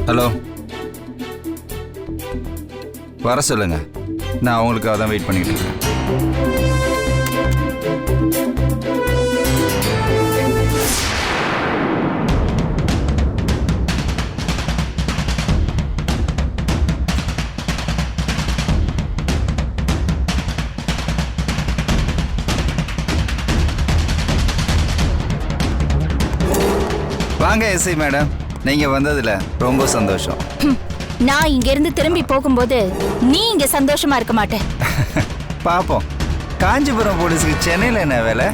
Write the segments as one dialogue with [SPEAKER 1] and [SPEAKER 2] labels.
[SPEAKER 1] Hello, வர சொல்லுங்க. நான் அவங்களுக்காக தான் வெயிட் பண்ணிட்டு இருக்கேன். வாங்க எஸ்ஐ மேடம், நீங்க வந்ததுல ரொம்ப சந்தோஷம்.
[SPEAKER 2] நான் இங்க இருந்து திரும்பி போகும்போது நீ இங்க சந்தோஷமா இருக்க மாட்டே.
[SPEAKER 1] பாப்போம். காஞ்சிபுரம் போலீஸ்க்கு சென்னையில என்ன வேலை?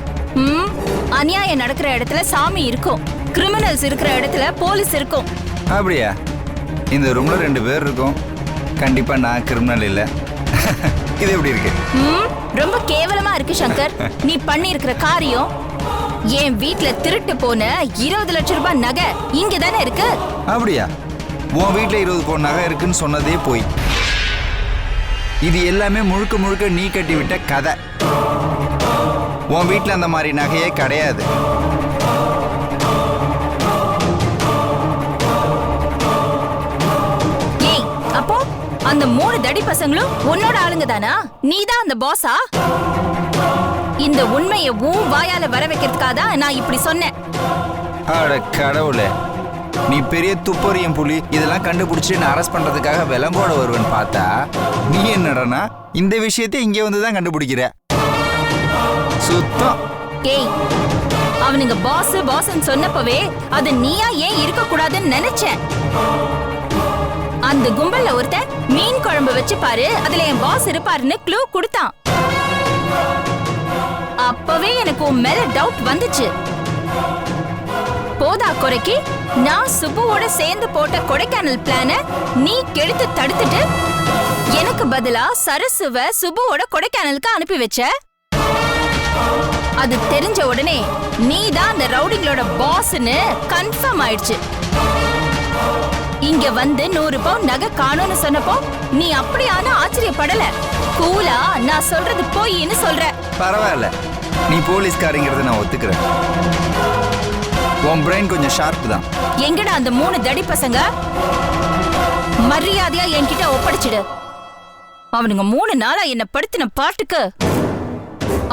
[SPEAKER 2] அநியாயம் நடக்கிற இடத்துல சாமி இருக்கும், கிரிமினல்ஸ் இருக்கிற இடத்துல போலீஸ் இருக்கும்.
[SPEAKER 1] அப்படியா? இந்த ரூம்ல 2 பேர் இருக்கும். கண்டிப்பா நான் கிரிமினல் இல்ல. இது எப்படி இருக்கு?
[SPEAKER 2] ரொம்ப கேவலமா இருக்கு சங்கர். நீ பண்ணி இருக்கிற காரியம், என் வீட்ல திருட்டு போன 20 லட்சம் ரூபாய் நகை இங்க தானே இருக்கு.
[SPEAKER 1] அப்படியா? உன் வீட்டுல 20 பவுன் நகை இருக்குன்னு சொன்னதே போய். இது எல்லாமே முழுக்க முழுக்க நீ கட்டி விட்ட கதை. உன் வீட்டுல அந்த மாதிரி நகையே கிடையாது.
[SPEAKER 2] ஏய், அப்போ அந்த 3 தடி பசங்களும் உன்னோட ஆளுங்க தானா? நீதான் அந்த பாஸா? இந்த உண்மையை உன் வாயால வர வைக்கிறதுக்காக தான் நான் இப்படி சொன்னேன்.
[SPEAKER 1] அட கடவுளே, நீ பெரிய துப்பறியும் புலி. இதெல்லாம் கண்டுபிடிச்சு நான் அரெஸ்ட் பண்றதுக்காக விலங்கோட வருவேன்னு பார்த்தா நீ என்னடனா இந்த விஷயத்தை இங்கே வந்து தான் கண்டுபிடிக்கிற. சுத்தம்.
[SPEAKER 2] ஏய், அவனுங்க பாஸ் பாஸ்ன்னு சொன்னப்பவே அது நீயா ஏன் இருக்க கூடாதுன்னு நினைச்சேன். அந்த கும்பல்ல ஒருத்தன் மீன் குழம்பு வச்சு பாரு, அதுல என் பாஸ் இருப்பாருன்னு க்ளூ கொடுத்தான். அப்பவே எனக்கு உன் மேல டவுட் வந்துச்சு. போதா குறைக்கு நான் சுப்புவோட சேர்ந்து போட்ட கொடைக்கானல் பிளான நீ கெடுத்து தடுத்துட்டு எனக்கு பதிலா சரசுவ சுப்புவோட கொடைக்கானலுக்கு அனுப்பி வச்ச. அது தெரிஞ்ச உடனே நீ தான் அந்த ரவுடிங்களோட பாஸ்னு கன்ஃபார்ம் ஆயிடுச்சு. இங்க வந்து 100 பவுன் நகை காணோன்னு சொன்னப்போ நீ அப்படியான ஆச்சரியப்படல. கூலா நான் சொல்றது போயின்னு சொல்ற.
[SPEAKER 1] பரவாயில்ல, நீ போலீஸ்காரங்கிறத நான் ஒத்துக்கிறேன். உன் பிரெயின் கொஞ்சம் ஷார்ப் தான்.
[SPEAKER 2] எங்கடா அந்த 3 தடி பசங்க? மரியாதையா என்கிட்ட ஒப்படைச்சிடு. அவனுங்க 3 நாளா என்ன படுத்தின பாட்டுக்கு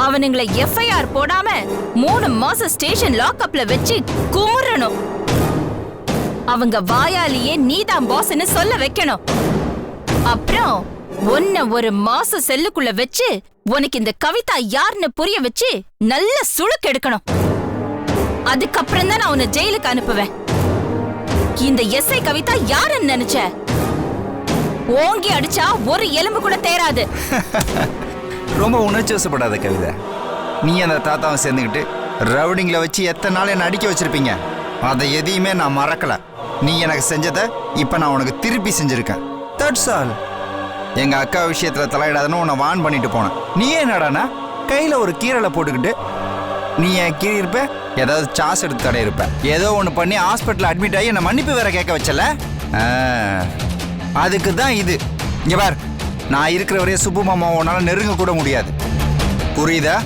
[SPEAKER 2] அவனுங்களை FIR போடாம 3 மாசம் ஸ்டேஷன் லாக்அப்ல வச்சு குமுறணும். அவங்க வாயாலேயே நீதான் பாஸ்னு சொல்ல வைக்கணும். அப்புறம் உன்னை 1 மாசம் செல்லுக்குள்ள வச்சு உனக்கு இந்த கவிதா யாருன்னு புரிய வச்சு நல்ல சுளுக்கு எடுக்கணும். அதுக்கப்புறம் தான் நான் உன்னை ஜெயிலுக்கு அனுப்புவேன். இந்த எஸ்ஐ கவிதா யாருன்னு நினைச்ச? ஓங்கி அடிச்சா ஒரு எலும்பு கூட தேராது.
[SPEAKER 1] ரொம்ப உணர்ச்சி வசப்படாத கவிதா. நீ அந்த தாத்தாவை சேர்ந்துக்கிட்டு ரவுடிங்களை வச்சு எத்தனை நாள் என்ன அடிக்க வச்சிருப்பீங்க. அதை எதையுமே நான் மறக்கல. நீ எனக்கு செஞ்சதை இப்ப நான் உனக்கு திருப்பி செஞ்சிருக்கேன். That's all. எங்க அக்கா விஷயத்துல தலையிடாதுன்னு உன்னை வான் பண்ணிட்டு போனேன். நீ என்னடானா கையில ஒரு கீரலை போட்டுக்கிட்டு நீ என் கீழே இருப்ப, ஏதாவது சாஸ் எடுத்து தடை இருப்ப, ஏதோ ஒன்று பண்ணி ஹாஸ்பிட்டல் அட்மிட் ஆகி என்னை மன்னிப்பு வேற கேட்க வச்சல. அதுக்கு தான் இது. இங்க பார், நான் இருக்கிற வரைய சுப்பு மாமா உன்னால நெருங்க கூட முடியாது. புரியுதா?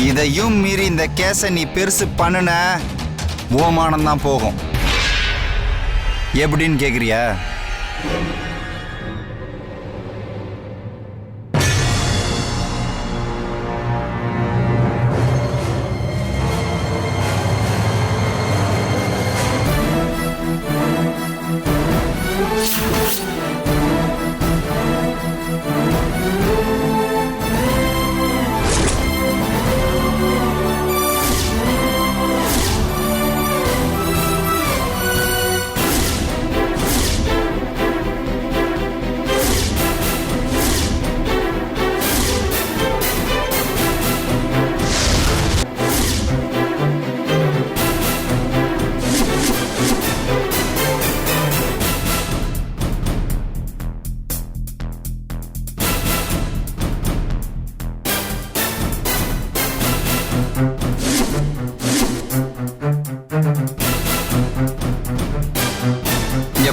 [SPEAKER 1] இதையும் மீறி இந்த கேஸை நீ பெருசு பண்ணுன ஓமானம் தான் போகும். எப்படின்னு கேக்குறியா?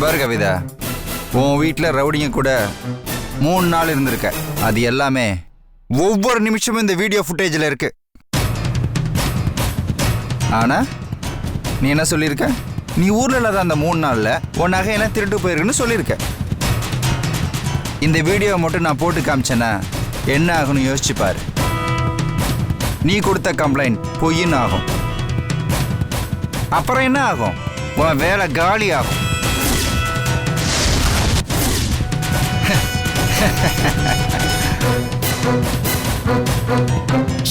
[SPEAKER 1] பாரு கவிதா, உன் வீட்டில் ரவுடிங்க கூட 3 நாள் இருந்திருக்க. அது எல்லாமே ஒவ்வொரு நிமிஷமும் இந்த வீடியோ ஃபுட்டேஜில் இருக்கு. ஆனா நீ என்ன சொல்லியிருக்க? நீ ஊர்ல இல்லாத அந்த 3 நாள்ல உன் நகை என்ன திருட்டு போயிருக்குன்னு சொல்லியிருக்க. இந்த வீடியோவை மட்டும் நான் போட்டு காமிச்சேன்னா என்ன ஆகும்னு யோசிச்சு பாரு. நீ கொடுத்த கம்ப்ளைண்ட் பொய்ன்னு ஆகும். அப்புறம் என்ன ஆகும்? உன் வேலை காலி ஆகும்.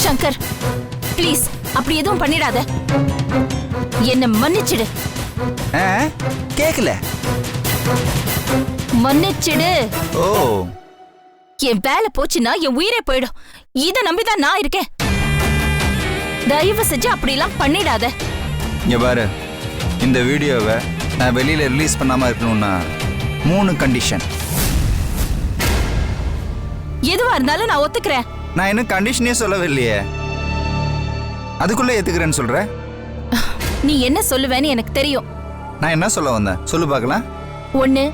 [SPEAKER 2] சங்கர், ப்ளீஸ் அப்படி எதுவும் பண்ணிடாத. என்ன மன்னிச்சிடு.
[SPEAKER 1] கேக்கல.
[SPEAKER 2] மன்னிச்சிடு.
[SPEAKER 1] ஓ,
[SPEAKER 2] என் வேலை போச்சுன்னா என் உயிரே போயிடும். இதை நம்பிதான் நான் இருக்கேன். தயவு செஞ்சு அப்படிலாம் பண்ணிடாத.
[SPEAKER 1] இங்க பாரு, இந்த வீடியோவை நான் வெளியில ரிலீஸ் பண்ணாம இருக்கணும்னா 3 கண்டிஷன்.
[SPEAKER 2] எதுவா இருந்தாலும் நான் ஒத்துக்கிறேன்.
[SPEAKER 1] நான் இன்னும் கண்டிஷனே சொல்லவே இல்லையே, அதுக்குள்ள ஏத்துக்கிறேன்னு சொல்ற.
[SPEAKER 2] நீ என்ன சொல்லுவேன்னு எனக்கு தெரியும்.
[SPEAKER 1] நான் என்ன சொல்ல வந்தேன் சொல்லு பார்க்கலாம்.
[SPEAKER 2] 1,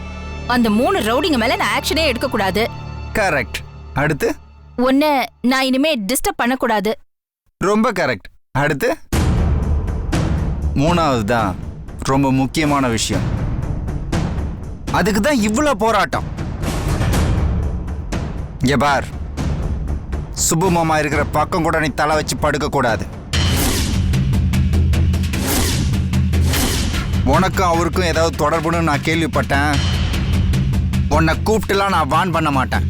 [SPEAKER 2] அந்த 3 ரவுடிங்க மேல நான் ஆக்ஷனே எடுக்க கூடாது.
[SPEAKER 1] கரெக்ட். அடுத்து
[SPEAKER 2] 1, நான் இனிமே டிஸ்டர்ப் பண்ண கூடாது.
[SPEAKER 1] ரொம்ப கரெக்ட். அடுத்து 3வது தான் ரொம்ப முக்கியமான விஷயம். அதுக்கு தான் இவ்வளவு போராட்டம். இங்க பார், சுப்பு மாமா இருக்கிற பக்கம் கூட நீ தலை வச்சு படுக்க கூடாது. உனக்கும் அவருக்கும் ஏதாவது தொடர்புன்னு நான் கேள்விப்பட்டேன். உன்னை கூப்பிட்டுலாம் நான் வான் பண்ண மாட்டேன்.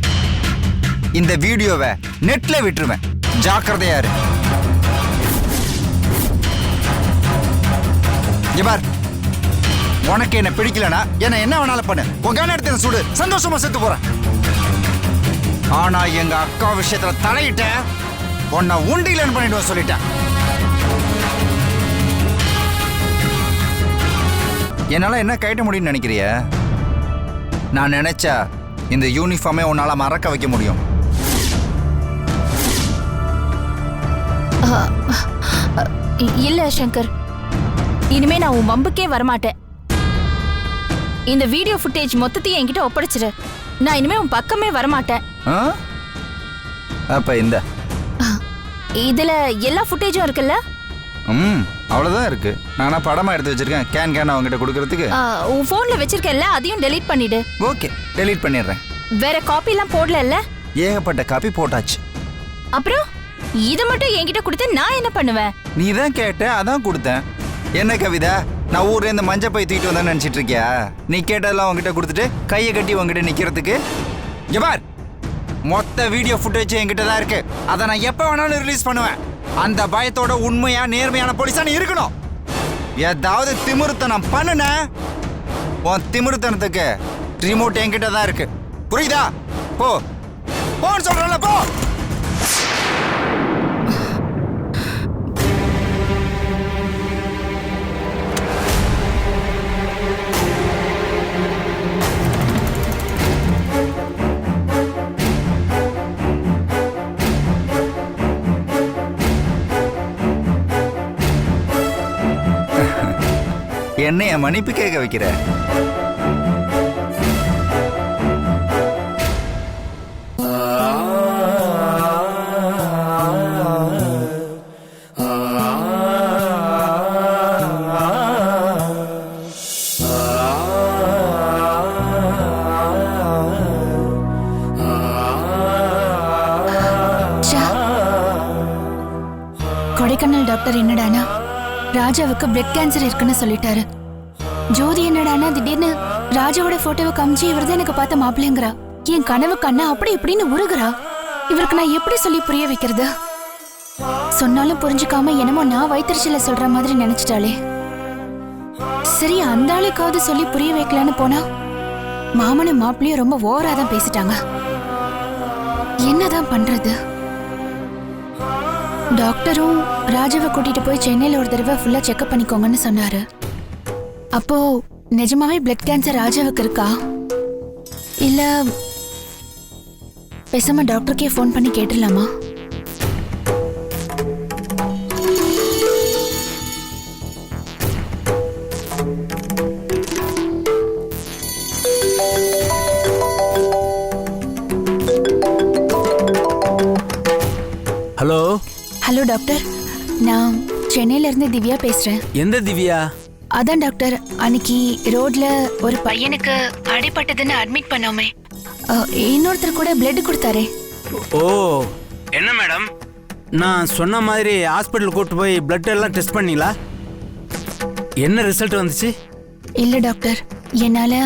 [SPEAKER 1] இந்த வீடியோவை நெட்ல விட்டுருவேன். ஜாக்கிரதையா இரு. இங்க பார், உனக்கு என்ன பிடிக்கலனா என்ன வேணாலும் பண்ணு. உங்க இடத்துல சுடு, சந்தோஷமா செத்து போறேன். ஆனா எங்க அக்கா விஷயத்துல தலையிட்ட உன்னை உண்டிலன்னு பண்ணிடுவேன் சொல்லிட்டேன். என்னால என்ன கைட்ட முடியும்னு நினைக்கிறிய? நான் நினைச்சா இந்த யூனிஃபார்மே உன்னால மறக்க வைக்க முடியும்.
[SPEAKER 2] இல்ல சங்கர், இனிமே நான் உன் வம்புக்கே வரமாட்டேன். இந்த வீடியோ ஃபுட்டேஜ் மொத்தத்தையும் என்கிட்ட ஒப்படைச்சிரு. நான் இனிமே உன் பக்கமே வரமாட்டேன்.
[SPEAKER 1] அப்ப இந்த
[SPEAKER 2] இதுல எல்லா ஃபுட்டேஜும் இருக்குல்ல?
[SPEAKER 1] அவ்வளவுதான் இருக்கு. நானா படமா எடுத்து வச்சிருக்கேன். கேன் அவங்ககிட்ட கொடுக்கறதுக்கு.
[SPEAKER 2] உன் போன்ல வச்சிருக்கல, அதையும் டெலீட் பண்ணிடு.
[SPEAKER 1] ஓகே, டெலீட் பண்ணிடுறேன்.
[SPEAKER 2] வேற காப்பி எல்லாம் போடல?
[SPEAKER 1] ஏகப்பட்ட காப்பி போட்டாச்சு.
[SPEAKER 2] அப்புறம் இதை மட்டும் என்கிட்ட கொடுத்து நான் என்ன பண்ணுவேன்?
[SPEAKER 1] நீ தான் கேட்ட, அதான் கொடுத்தேன். என்ன கவிதா, நான் ஊர்ல இருந்து மஞ்ச பை தூக்கிட்டு வந்தேன்னு நினைச்சிட்டு இருக்கியா? நீ கேட்டதெல்லாம் உங்ககிட்ட கொடுத்துட்டு கையை கட்டி உங்ககிட்ட நிக்கிறதுக்கு. ஜபார், மொத்த வீடியோ ஃபுட்டேஜ் என்கிட்ட தான் இருக்கு. அதை நான் எப்ப வேணாலும் ரிலீஸ் பண்ணுவேன். அந்த பயத்தோட உண்மையா நேர்மையான போலீஸா நீ இருக்கணும். ஏதாவது திமிருத்தனம் பண்ணுன, உன் திமிருத்தனத்துக்கு ரிமோட் என்கிட்ட தான் இருக்கு. புரியுதா? போ போன்னு சொல்றல, போ. என்னைய மன்னிப்பு கேட்க வைக்கிற?
[SPEAKER 3] கொடைக்கானல் டாக்டர் என்னடானா ராஜாவுக்கு பிளட் கேன்சர் இருக்குன்னு சொல்லிட்டாரு. ஜோதி என்னடானா திடீர்னு ராஜாவோட போட்டோவை காமிச்சு இவர்தான் எனக்கு பார்த்த மாப்பிள்ளைங்கிறா. என் கனவு கண்ணா அப்படி இப்படின்னு உருகுறா. இவருக்கு நான் எப்படி சொல்லி புரிய வைக்கிறது? சொன்னாலும் புரிஞ்சுக்காம என்னமோ நான் வயிற்றுச்சல சொல்ற மாதிரி நினைச்சிட்டாளே. சரி, அந்த ஆளுக்காவது சொல்லி புரிய வைக்கலான்னு போனா மாமனும் மாப்பிள்ளையும் ரொம்ப ஓவராதான் பேசிட்டாங்க. என்னதான் பண்றது? டாக்டரும் ராஜாவை கூட்டிட்டு போய் சென்னையில ஒரு தடவை ஃபுல்லா செக்அப் பண்ணிக்கோங்கன்னு சொன்னாரு. அப்போ நிஜமாவே பிளட் கேன்சர் ராஜாவுக்கு இருக்கா இல்ல பேசாம டாக்டருக்கே ஃபோன் பண்ணி கேட்டுடலாமா?
[SPEAKER 4] ஹலோ
[SPEAKER 3] ஹலோ டாக்டர், நான் சென்னையில இருந்து திவ்யா பேசுறேன்.
[SPEAKER 4] எந்த திவ்யா?
[SPEAKER 3] அதான் டாக்டர், அன்னைக்கு ரோட்ல ஒரு பையனுக்கு அடிபட்டதுன்னு அட்மிட் பண்ணோமே, இன்னொருத்தர் கூட பிளட் கொடுத்தாரே.
[SPEAKER 4] ஓ, என்ன மேடம், நான் சொன்ன மாதிரி ஹாஸ்பிட்டல் கூட்டு போய் பிளட் எல்லாம் டெஸ்ட் பண்ணீங்களா? என்ன ரிசல்ட் வந்துச்சு?
[SPEAKER 3] இல்ல டாக்டர், என்னால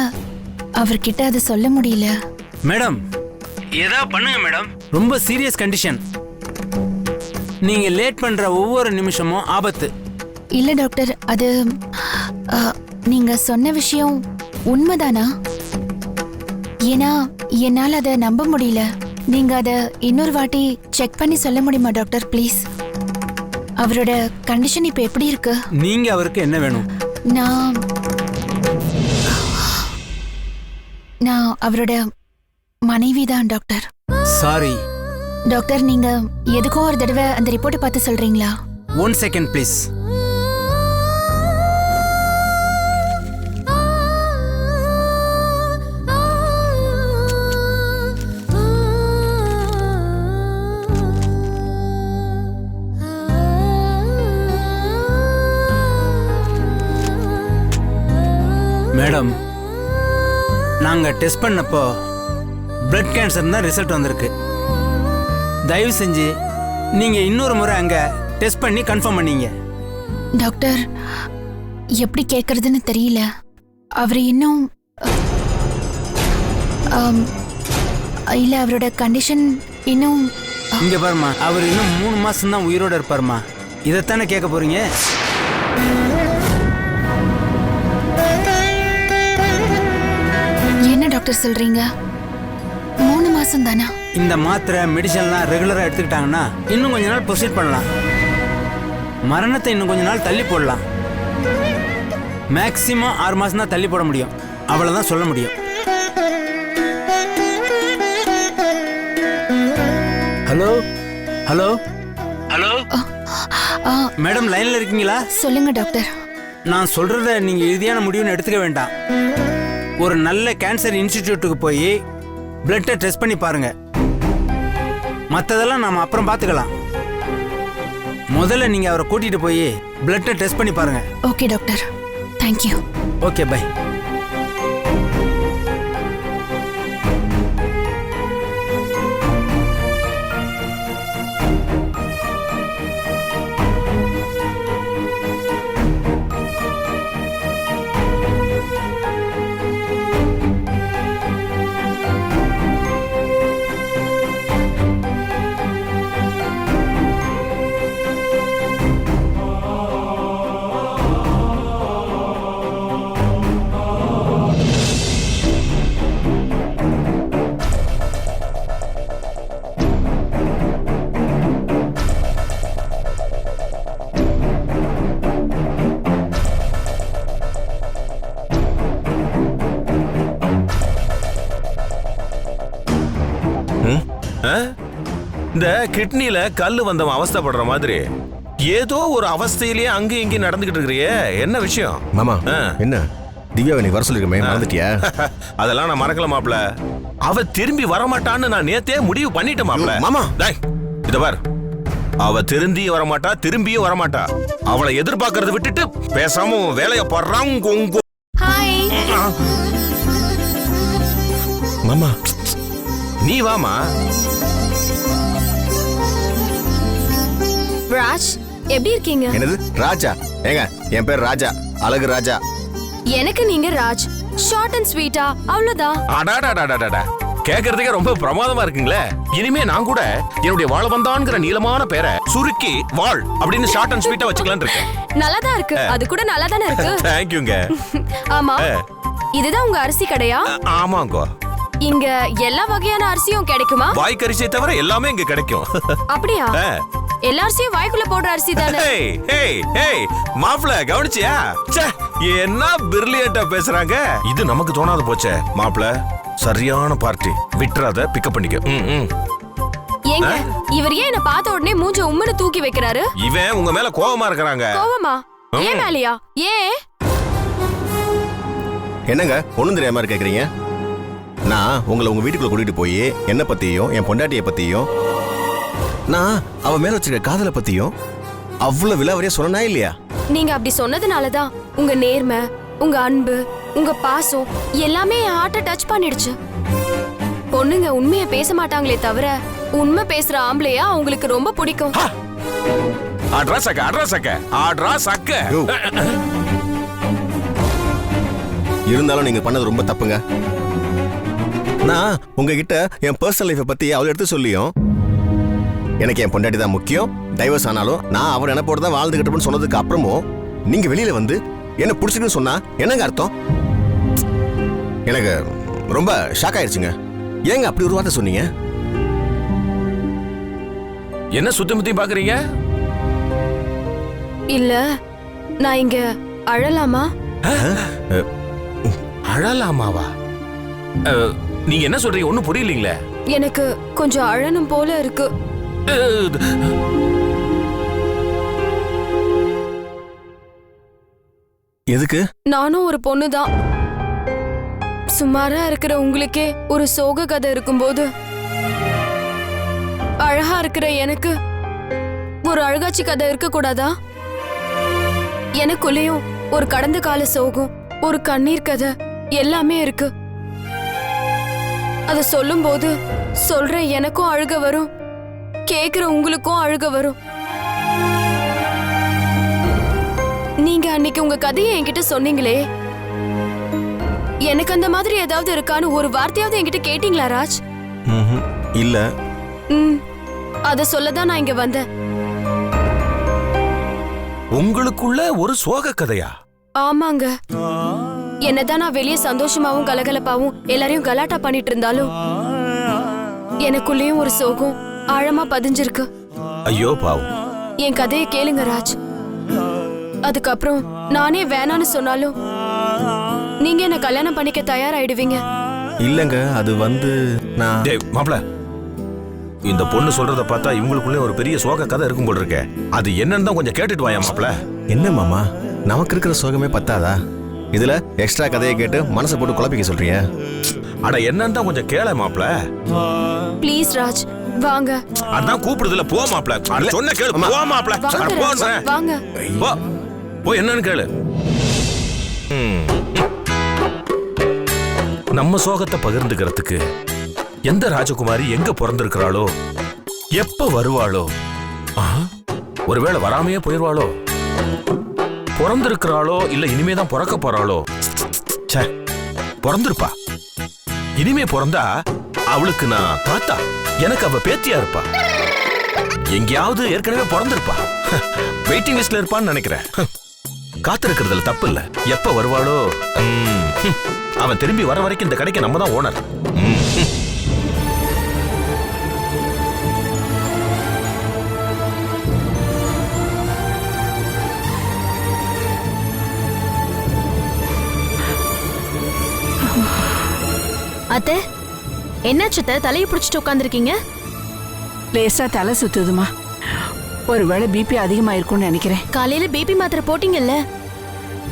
[SPEAKER 3] அவர்கிட்ட அதை சொல்ல முடியல.
[SPEAKER 4] மேடம், ஏதாவது பண்ணுங்க மேடம், ரொம்ப சீரியஸ் கண்டிஷன். நீங்க லேட் பண்ற ஒவ்வொரு நிமிஷமும் ஆபத்து.
[SPEAKER 3] இல்ல டாக்டர், அது நீங்க சொன்ன விஷயம் உண்மைதானா? ஏன்னா என்னால அதை நம்ப முடியல. நீங்க அதை இன்னொரு வாட்டி செக் பண்ணி சொல்ல முடியுமா டாக்டர் ப்ளீஸ்? அவரோட கண்டிஷன் இப்ப எப்படி இருக்கு?
[SPEAKER 4] நீங்க அவருக்கு என்ன வேணும்?
[SPEAKER 3] நான் அவரோட மனைவி தான் டாக்டர்.
[SPEAKER 4] சாரி
[SPEAKER 3] டாக்டர், நீங்க எதுக்கும் ஒரு தடவை அந்த ரிப்போர்ட்டை பார்த்து சொல்றீங்களா?
[SPEAKER 4] 1 செகண்ட் ப்ளீஸ். மேடம், நாங்க டெஸ்ட் பண்ணப்போ பிளட் கேன்சர் தான் ரிசல்ட் வந்திருக்கு. தயவு செஞ்சு நீங்க இன்னொரு முறை அங்க டெஸ்ட் பண்ணி கன்ஃபார்ம் பண்ணீங்க.
[SPEAKER 3] டாக்டர், எப்படி கேட்கறதுன்னு தெரியல. அவர் இன்னும் இல்ல, அவரோட கண்டிஷன் இன்னும்.
[SPEAKER 4] இங்க பாருமா, அவர் இன்னும் 3 மாசம் தான் உயிரோட இருப்பாருமா. இதைத்தானே கேட்க போறீங்க?
[SPEAKER 3] என்ன டாக்டர் சொல்றீங்க? 3 மாசம் தானா?
[SPEAKER 4] இந்த மாத்திரை மெடிசன்லாம் ரெகுலரா எடுத்துக்கிட்டாங்கன்னா இன்னும் கொஞ்ச நாள் ப்ரொசீட் பண்ணலாம். மரணத்தை இன்னும் கொஞ்ச நாள் தள்ளி போடலாம். மேக்சிமம் 6 மாசம் தான் தள்ளி போட முடியும். அவ்வளவுதான் சொல்ல முடியும். ஹலோ ஹலோ ஹலோ மேடம், லைன்ல இருக்கீங்களா?
[SPEAKER 3] சொல்லுங்க டாக்டர்.
[SPEAKER 4] நான் சொல்றத நீங்க இறுதியான முடிவுன்னு எடுத்துக்க வேண்டாம். ஒரு நல்ல கேன்சர் இன்ஸ்டிடியூட்டுக்கு போய் பிளட்டை டெஸ்ட் பண்ணி பாருங்க. மற்றதெல்லாம் நாம அப்புறம் பார்த்துக்கலாம். முதல்ல நீங்க அவரை கூட்டிட்டு போய் பிளட்டை டெஸ்ட் பண்ணி பாருங்க.
[SPEAKER 3] Okay doctor, thank you.
[SPEAKER 4] Okay, bye.
[SPEAKER 5] இந்த கிட்னில கல்லு வந்தவன் அவஸ்தைப்படுற மாதிரி ஏதோ ஒரு அவஸ்தையிலேயே அங்கேயும் இங்கேயும் நடந்துகிட்டு இருக்கிறியே, என்ன விஷயம்?
[SPEAKER 6] மாமா, என்ன திவ்யாவை நீ வர சொல்லிருக்கமே, மறந்துட்டியா?
[SPEAKER 5] அதெல்லாம் நான் மறக்கல மாப்ள. அவ திரும்பி வரமாட்டான்னு நான் நேத்தே முடிவு பண்ணிட்டேன் மாப்ள.
[SPEAKER 6] மாமா,
[SPEAKER 5] இத பார், அவ திருந்தியும் வரமாட்டா, திரும்பியும் வரமாட்டா. அவளை எதிர்பார்க்கறத விட்டுட்டு பேசாம வேலைய போடுறாங்க.
[SPEAKER 3] ஹாய்
[SPEAKER 5] மாமா, நீ வாமா.
[SPEAKER 7] ராஜ், எப்படி இருக்கீங்க?
[SPEAKER 6] என்னது ராஜா? ஏங்க, என் பேர் ராஜா, அழகு ராஜா.
[SPEAKER 7] எனக்கு நீங்க ராஜ், ஷார்ட் அண்ட் ஸ்வீட்டா, அவ்வளவுதான்.
[SPEAKER 5] அடாடாடாடாடா, கேக்குறதுக்கே ரொம்ப பிரமாதமா இருக்குங்களே. இனிமே நான் கூட என்னுடைய வாழவந்தான்ங்கிற நீளமான பேரை சுருக்கி வாழ் அப்படின்னு ஷார்ட் அண்ட் ஸ்வீட்டா வச்சுக்கலாம்னு இருக்கேன்.
[SPEAKER 7] நல்லாதான் இருக்கு, அது கூட நல்லா தானே இருக்கு.
[SPEAKER 5] தேங்க்யூங்க.
[SPEAKER 7] ஆமா, இதுதான் உங்க அரிசி கடையா?
[SPEAKER 5] ஆமாங்கோ.
[SPEAKER 7] இங்க எல்லா வகையான அரிசியும் கிடைக்குமா?
[SPEAKER 5] வாய்க்கரிசியை தவிர எல்லாமே இங்க கிடைக்கும்.
[SPEAKER 7] அப்படியா? எல்லா அரிசியும் வாய்க்குள்ள போடுற அரிசி தானே?
[SPEAKER 5] மாப்ள கவனிச்சியா? என்ன பிரில்லியண்டா பேசுறாங்க. இது நமக்கு தோணாத போச்சே மாப்ள. சரியான பார்ட்டி, விட்டுறாத, பிக்கப் பண்ணிக்க.
[SPEAKER 7] ஏங்க, இவர் ஏன் என்ன பார்த்த உடனே மூஞ்ச உம்முன்னு தூக்கி வைக்கிறாரு?
[SPEAKER 5] இவன் உங்க மேல கோவமா இருக்கறாங்க.
[SPEAKER 7] கோவமா? ஏன் மேலையா? ஏன்?
[SPEAKER 6] என்னங்க ஒண்ணும் தெரியாம கேக்குறீங்க? நான் உங்களை உங்க வீட்டுக்குள்ள கூட்டிட்டு போய் என்ன பத்தியும் என் பொண்டாட்டிய பத்தியும் நான் அவ மேல வச்சிருக்க காதலை பத்தியும் அவ்வளவு விலாவரியா சொன்னா இல்லையா?
[SPEAKER 7] நீங்க அப்படி சொன்னதுனாலதான் உங்க நேர்மை, உங்க அன்பு, உங்க பாசம் எல்லாமே என் ஹார்ட்டை டச் பண்ணிடுச்சு. பொண்ணுங்க உண்மையை பேச மாட்டாங்களே தவிர உண்மை பேசுற ஆம்பளையா அவங்களுக்கு ரொம்ப பிடிக்கும்.
[SPEAKER 5] ஆட்ரா சக்க, ஆட்ரா சக்க, ஆட்ரா சக்க.
[SPEAKER 6] யோ. இருந்தாலும் நீங்க பண்ணது ரொம்ப தப்புங்க. நான் உங்ககிட்ட என் பர்சனல் லைஃபை பத்தி அவளை எடுத்து சொல்லியும் எனக்கு என் பொண்டாட்டி தான் முக்கியம், டைவர்ஸ் ஆனாலும் நான் அவன் நினைப்போடு தான் வாழ்ந்துகிட்டோம்னு சொன்னதுக்கு அப்புறமும் நீங்க வெளியில வந்து என்ன பிடிச்சிருக்குன்னு சொன்னா என்னங்க அர்த்தம்? எனக்கு ரொம்ப ஷாக் ஆயிடுச்சுங்க. ஏங்க அப்படி ஒரு வார்த்தை சொன்னீங்க?
[SPEAKER 5] என்ன சுத்தி முத்தி பாக்குறீங்க?
[SPEAKER 7] இல்ல நான் இங்க அழலாமா?
[SPEAKER 5] அழலாமாவா? நீங்க என்ன சொல்றீங்க? ஒண்ணும் புரியலீங்களே.
[SPEAKER 7] எனக்கு கொஞ்சம் அழணும் போல இருக்கு.
[SPEAKER 6] எதுக்கு?
[SPEAKER 7] நானும் ஒரு பொண்ணுதான். சுமாரா இருக்கிற உங்களுக்கே ஒரு சோக கதை இருக்கும்போது அழகா இருக்கிற எனக்கு ஒரு அழகாட்சி கதை இருக்க கூடாதா? எனக்குள்ளேயும் ஒரு கடந்த கால சோகம், ஒரு கண்ணீர் கதை எல்லாமே இருக்கு. அத சொல்லும் போது சொல்ற எனக்கும் அழுக வரும், கேக்குற உங்களுக்கும் அழுக வரும். நீங்க அன்னைக்கு உங்க கதையை என்கிட்ட சொன்னீங்களே, எனக்கு அந்த மாதிரி ஏதாவது இருக்கான்னு ஒரு வார்த்தையாவது என்கிட்ட கேட்டீங்களா ராஜ்?
[SPEAKER 6] இல்ல.
[SPEAKER 7] அத சொல்லதான் நான் இங்க வந்தேன்.
[SPEAKER 5] உங்களுக்குள்ள ஒரு சோக கதையா?
[SPEAKER 7] ஆமாங்க. என்னதான் நான் வெளியே சந்தோஷமாவும் கலகலப்பாவும் எல்லாரையும் கலாட்டா பண்ணிட்டு இருந்தாலும் எனக்குள்ளேயும் ஒரு சோகம் ஆழமா பதிஞ்சிருக்கு.
[SPEAKER 5] ஐயோ பாவம்.
[SPEAKER 7] என் கதையை கேளுங்க ராஜ். அதுக்கப்புறம் நானே வேணான்னு சொன்னாலும் நீங்க என்ன கல்யாணம் பண்ணிக்க தயாராயிடுவீங்க.
[SPEAKER 6] இல்லங்க, அது வந்து நான்
[SPEAKER 5] மாப்ள, இந்த பொண்ணு சொல்றத பார்த்தா இவங்களுக்குள்ளே ஒரு பெரிய சோக கதை இருக்கும் போல இருக்கே. அது என்னன்னு தான் கொஞ்சம் கேட்டுட்டு வாயா மாப்ள.
[SPEAKER 6] என்ன மாமா, நமக்கு இருக்கிற சோகமே பத்தாதா? இதுல எக்ஸ்ட்ரா கதையை கேட்டு மனசை போட்டு குழப்பிக்க சொல்றீங்க?
[SPEAKER 5] அட என்னன்னு தான் கொஞ்சம் கேள மாப்ள.
[SPEAKER 7] ப்ளீஸ் ராஜ் வாங்க.
[SPEAKER 5] அதான் கூப்பிடுதுல, போ மாப்ள. அட சொன்ன கேளு, போ மாப்ள.
[SPEAKER 7] வாங்க ராஜ், வாங்க.
[SPEAKER 5] போ போ, என்னன்னு கேளு. நம்ம சோகத்தை பகிர்ந்துக்கிறதுக்கு எந்த ராஜகுமாரி எங்க பிறந்திருக்கிறாளோ, எப்ப வருவாளோ, ஒருவேளை வராமையே போயிருவாளோ, பிறந்திருக்கிறாளோ இல்ல இனிமேதான் பிறக்க போறாளோ. பிறந்திருப்பா. இனிமே பிறந்தா அவளுக்கு நான் தாத்தா, எனக்கு அவ பேத்தியா இருப்பா. எங்கேயாவது ஏற்கனவே பிறந்திருப்பா. வெயிட்டிங் லிஸ்ட்ல இருப்பான்னு நினைக்கிறேன். காத்திருக்கிறதுல தப்பு இல்ல. எப்ப வருவாளோ, அவன் திரும்பி வர வரைக்கும் இந்த கடைக்கு நம்ம தான் ஓனர்.
[SPEAKER 2] அத்தை, என்னாச்சு அத்தை? தலையை பிடிச்சிட்டு உட்காந்துருக்கீங்க.
[SPEAKER 8] லேசா தலை சுத்துதுமா. ஒருவேளை பிபி அதிகமா இருக்கும்னு நினைக்கிறேன்.
[SPEAKER 2] காலையில பிபி மாத்திரை போட்டீங்கல்ல?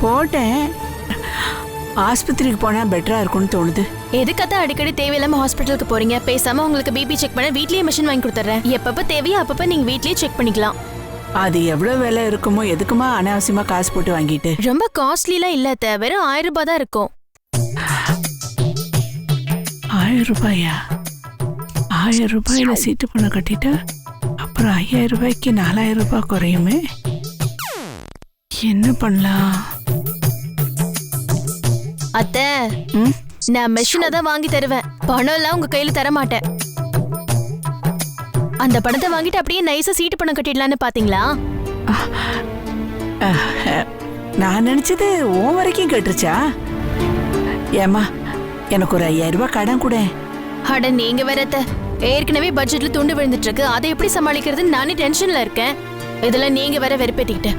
[SPEAKER 8] போட்டேன். ஆஸ்பத்திரிக்கு போனா பெட்டரா இருக்கும்னு தோணுது.
[SPEAKER 2] எதுக்கத்தான் அடிக்கடி தேவையில்லாம ஹாஸ்பிட்டலுக்கு போறீங்க? பேசாம உங்களுக்கு பிபி செக் பண்ண வீட்லயே மிஷின் வாங்கி கொடுத்துறேன். எப்பப்ப தேவையோ அப்பப்ப நீங்க வீட்லயே செக் பண்ணிக்கலாம்.
[SPEAKER 8] அது எவ்வளவு விலை இருக்குமோ, எதுக்குமா அனாவசியமா காசு போட்டு வாங்கிட்டு?
[SPEAKER 2] ரொம்ப காஸ்ட்லிலாம் இல்ல அத்தை, வெறும் 1000 ரூபாய் தான் இருக்கும்.
[SPEAKER 8] 1000 ரூபாயா? 1000 ரூபாயில சீட்டு பணம் கட்டிட்டா அப்புறம் 5000 ரூபாய்க்கு 4000 ரூபாய் குறையுமே. என்ன பண்ணலாம்?
[SPEAKER 2] அத்தை, நான் மெஷினை தான் வாங்கி தருவேன். பணம் எல்லாம் உங்க கையில தர மாட்டேன். அந்த பணத்தை வாங்கிட்டு அப்படியே நைஸா சீட்டு பணம் கட்டிடலான்னு பாத்தீங்களா?
[SPEAKER 8] நான் நினைச்சது உன் வரைக்கும் கேட்டுருச்சா? ஏமா, எனக்கு ஒரு 5000 ரூபாய் கடன் கூட.
[SPEAKER 2] அட நீங்க வேற அத்தை, ஏற்கனவே பட்ஜெட்ல துண்டு விழுந்துட்டு இருக்கு. அதை எப்படி சமாளிக்கிறதுன்னு நானே டென்ஷன்ல இருக்கேன். இதுல நீங்க வேற வெறுப்பேத்திக்கிட்டு.